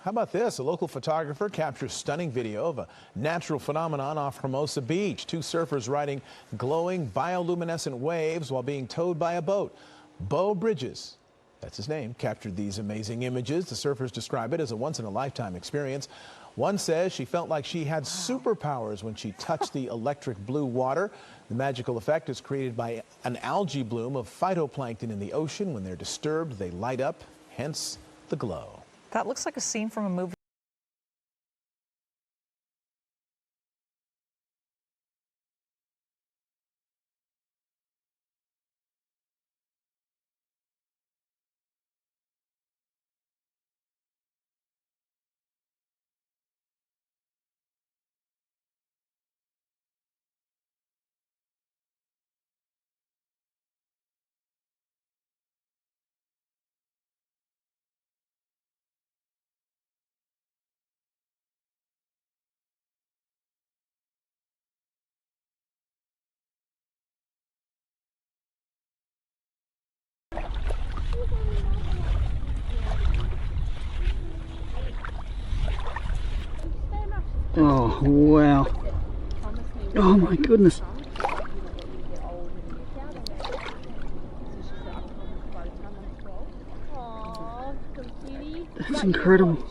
How about this? A local photographer captures stunning video of a natural phenomenon off Hermosa Beach. Two surfers riding glowing bioluminescent waves while being towed by a boat. Bo Bridges, that's his name, captured these amazing images. The surfers describe it as a once-in-a-lifetime experience. One says she felt like she had superpowers when she touched the electric blue water. The magical effect is created by an algae bloom of phytoplankton in the ocean. When they're disturbed, they light up, hence the glow. That looks like a scene from a movie. Oh, wow. Oh my goodness. That's incredible.